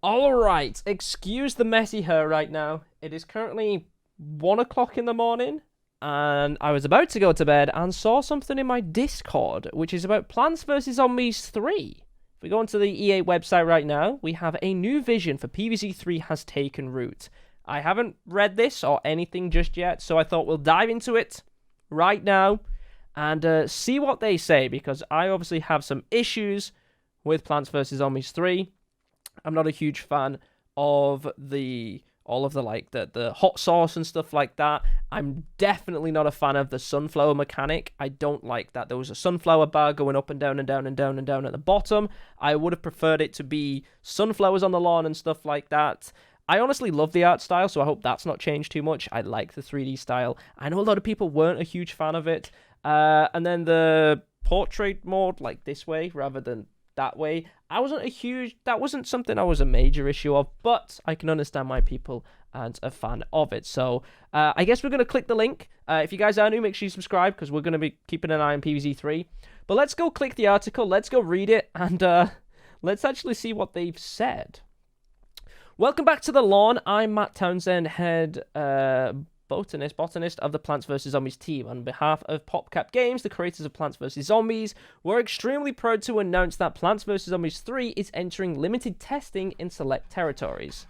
Alright, excuse the messy hair right now. It is currently 1 o'clock in the morning, and I was about to go to bed and saw something in my Discord, which is about Plants vs. Zombies 3. If we go onto the EA website right now, we have a new vision for PvZ 3 has taken root. I haven't read this or anything just yet, so I thought we'll dive into it right now and see what they say, because I obviously have some issues with Plants vs. Zombies 3. I'm not a huge fan of the hot sauce and stuff like that. I'm definitely not a fan of the sunflower mechanic. I don't like that. There was a sunflower bar going up and down and down and down and down at the bottom. I would have preferred it to be sunflowers on the lawn and stuff like that. I honestly love the art style, so I hope that's not changed too much. I like the 3D style. I know a lot of people weren't a huge fan of it. And then the portrait mode, like this way rather than that way, that wasn't something I was a major issue of, but I can understand why people aren't a fan of it. So I guess we're going to click the link. If you guys are new, make sure you subscribe, because we're going to be keeping an eye on PvZ 3. But let's go click the article, let's go read it, and let's actually see what they've said. Welcome back to the lawn. I'm Matt Townsend, head botanist of the Plants vs. Zombies team. On behalf of PopCap Games, the creators of Plants vs. Zombies, we're extremely proud to announce that Plants vs. Zombies 3 is entering limited testing in select territories,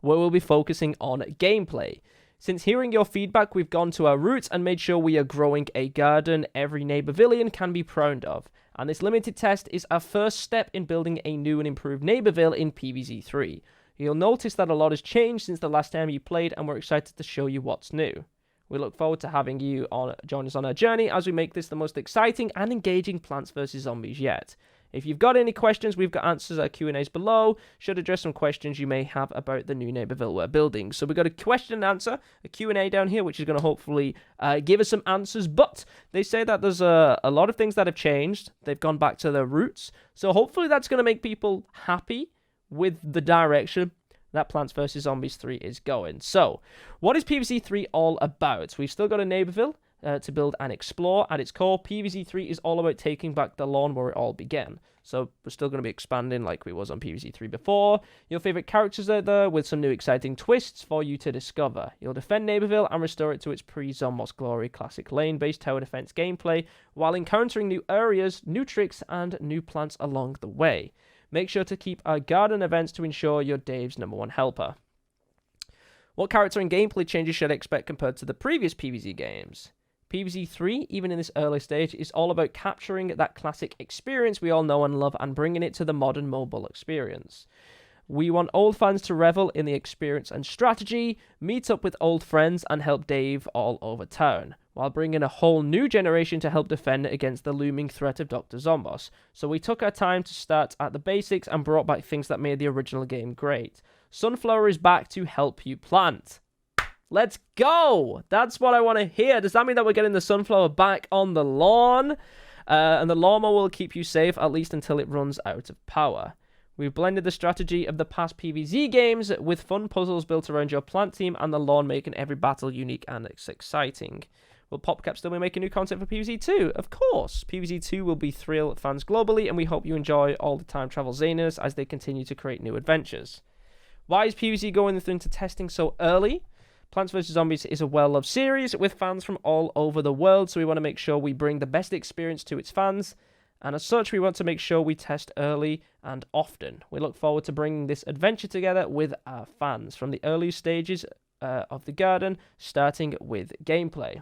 where we'll be focusing on gameplay. Since hearing your feedback, we've gone to our roots and made sure we are growing a garden every neighborvillian can be proud of. And this limited test is our first step in building a new and improved neighborville in PvZ 3. You'll notice that a lot has changed since the last time you played, and we're excited to show you what's new. We look forward to having you join us on our journey as we make this the most exciting and engaging Plants vs. Zombies yet. If you've got any questions, we've got answers at Q&As below. Should address some questions you may have about the new neighborville we're building. So we've got a question and answer, a Q&A down here, which is going to hopefully give us some answers. But they say that there's a lot of things that have changed. They've gone back to their roots. So hopefully that's going to make people happy with the direction that Plants vs. Zombies 3 is going. So, what is PvZ 3 all about? We've still got a neighborville to build and explore. At its core, PvZ 3 is all about taking back the lawn where it all began. So, we're still going to be expanding like we was on PvZ 3 before. Your favorite characters are there with some new exciting twists for you to discover. You'll defend Neighborville and restore it to its pre-Zombos glory classic lane-based tower defense gameplay, while encountering new areas, new tricks, and new plants along the way. Make sure to keep our garden events to ensure you're Dave's #1 helper. What character and gameplay changes should I expect compared to the previous PvZ games? PvZ 3, even in this early stage, is all about capturing that classic experience we all know and love and bringing it to the modern mobile experience. We want old fans to revel in the experience and strategy, meet up with old friends, and help Dave all over town, while bringing a whole new generation to help defend against the looming threat of Dr. Zombos. So we took our time to start at the basics and brought back things that made the original game great. Sunflower is back to help you plant. Let's go! That's what I want to hear. Does that mean that we're getting the sunflower back on the lawn? And the lawnmower will keep you safe, at least until it runs out of power. We've blended the strategy of the past PvZ games with fun puzzles built around your plant team and the lawn, making every battle unique and exciting. Will PopCap still be making new content for PvZ 2? Of course! PvZ 2 will be thrill fans globally, and we hope you enjoy all the time travel zaniness as they continue to create new adventures. Why is PvZ going into testing so early? Plants vs. Zombies is a well-loved series with fans from all over the world, so we want to make sure we bring the best experience to its fans. And as such, we want to make sure we test early and often. We look forward to bringing this adventure together with our fans from the early stages of the garden, starting with gameplay.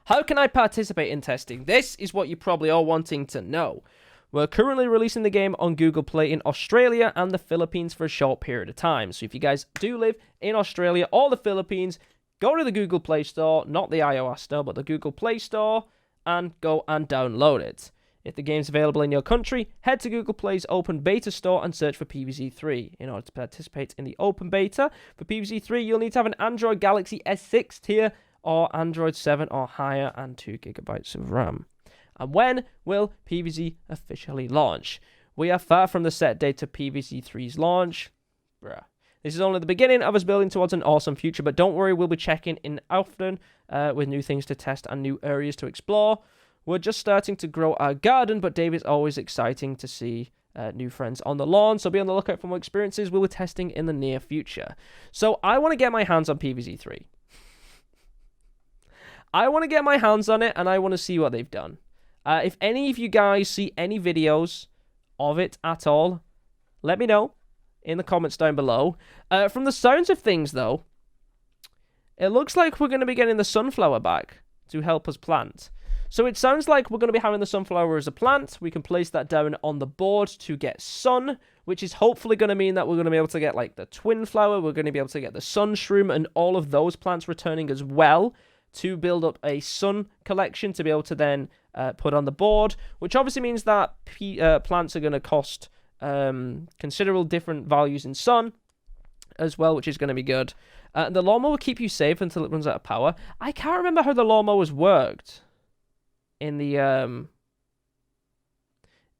How can I participate in testing? This is what you're probably all wanting to know. We're currently releasing the game on Google Play in Australia and the Philippines for a short period of time. So if you guys do live in Australia or the Philippines, go to the Google Play Store, not the iOS Store, but the Google Play Store, and go and download it. If the game's available in your country, head to Google Play's Open Beta Store and search for PvZ 3. In order to participate in the Open Beta for PvZ 3, you'll need to have an Android Galaxy S6 tier or Android 7 or higher and 2GB of RAM. And when will PvZ officially launch? We are far from the set date to PvZ 3's launch. Bruh. This is only the beginning of us building towards an awesome future, but don't worry, we'll be checking in often with new things to test and new areas to explore. We're just starting to grow our garden, but Dave is always exciting to see new friends on the lawn. So be on the lookout for more experiences we were testing in the near future. So I want to get my hands on PvZ3. I want to get my hands on it, and I want to see what they've done. If any of you guys see any videos of it at all, let me know in the comments down below. From the sounds of things, though, it looks like we're going to be getting the sunflower back to help us plant. So it sounds like we're going to be having the sunflower as a plant. We can place that down on the board to get sun, which is hopefully going to mean that we're going to be able to get like the twin flower. We're going to be able to get the sun shroom and all of those plants returning as well to build up a sun collection to be able to then put on the board, which obviously means that plants are going to cost considerable different values in sun as well, which is going to be good. The lawnmower will keep you safe until it runs out of power. I can't remember how the lawnmowers worked in the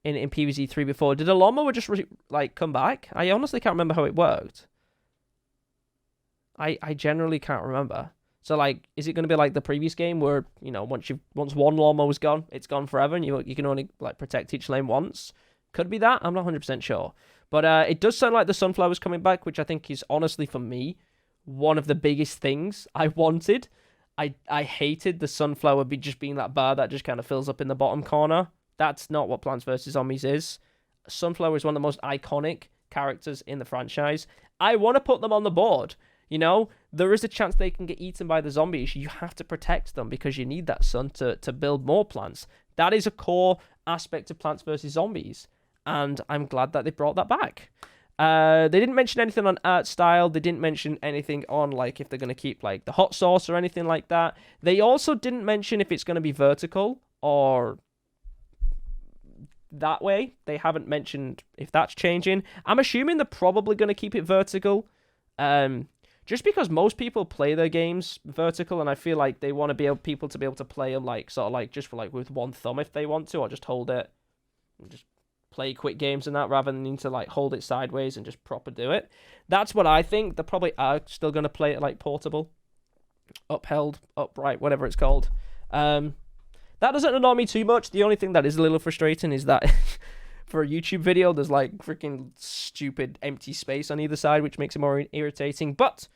in PvZ3 before. Did the lawnmower just come back? I honestly can't remember how it worked. I generally can't remember. So, like, is it going to be like the previous game where, you know, once one lawnmower's gone, it's gone forever, and you can only, like, protect each lane once? Could be that. I'm not 100% sure. But it does sound like the sunflower's coming back, which I think is, honestly, for me, one of the biggest things I wanted. I hated the sunflower just being that bar that just kind of fills up in the bottom corner. That's not what Plants vs. Zombies is. Sunflower is one of the most iconic characters in the franchise. I want to put them on the board. You know, there is a chance they can get eaten by the zombies. You have to protect them because you need that sun to build more plants. That is a core aspect of Plants vs. Zombies, and I'm glad that they brought that back. They didn't mention anything on art style. They didn't mention anything on, like, if they're going to keep, like, the hot sauce or anything like that. They also didn't mention if it's going to be vertical or that way. They haven't mentioned if that's changing. I'm assuming they're probably going to keep it vertical. Just because most people play their games vertical, and I feel like they want to be people to be able to play them, like, sort of like just for, like, with one thumb if they want to, or just hold it and just play quick games and that, rather than need to, like, hold it sideways and just proper do it. That's what I think. They probably are still going to play it like portable, upheld, upright, whatever it's called. That doesn't annoy me too much. The only thing that is a little frustrating is that for a YouTube video, there's, like, freaking stupid empty space on either side, which makes it more irritating. But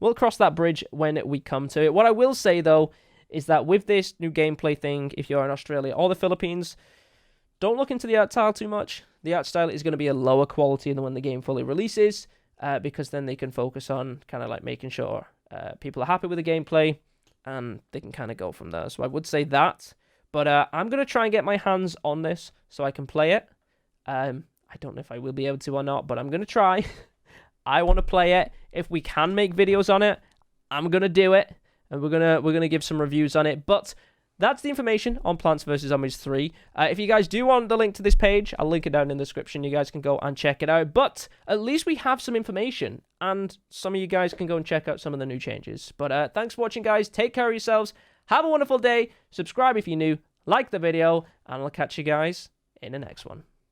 we'll cross that bridge when we come to it. What I will say, though, is that with this new gameplay thing, if you're in Australia or the Philippines, don't look into the art style too much. The art style is going to be a lower quality than when the game fully releases, because then they can focus on kind of like making sure people are happy with the gameplay, and they can kind of go from there. So I would say that. But I'm going to try and get my hands on this so I can play it. I don't know if I will be able to or not, but I'm going to try. I want to play it. If we can make videos on it, I'm going to do it. And we're gonna give some reviews on it. But that's the information on Plants vs. Zombies 3. If you guys do want the link to this page, I'll link it down in the description. You guys can go and check it out. But at least we have some information, and some of you guys can go and check out some of the new changes. But thanks for watching, guys. Take care of yourselves. Have a wonderful day. Subscribe if you're new. Like the video, and I'll catch you guys in the next one.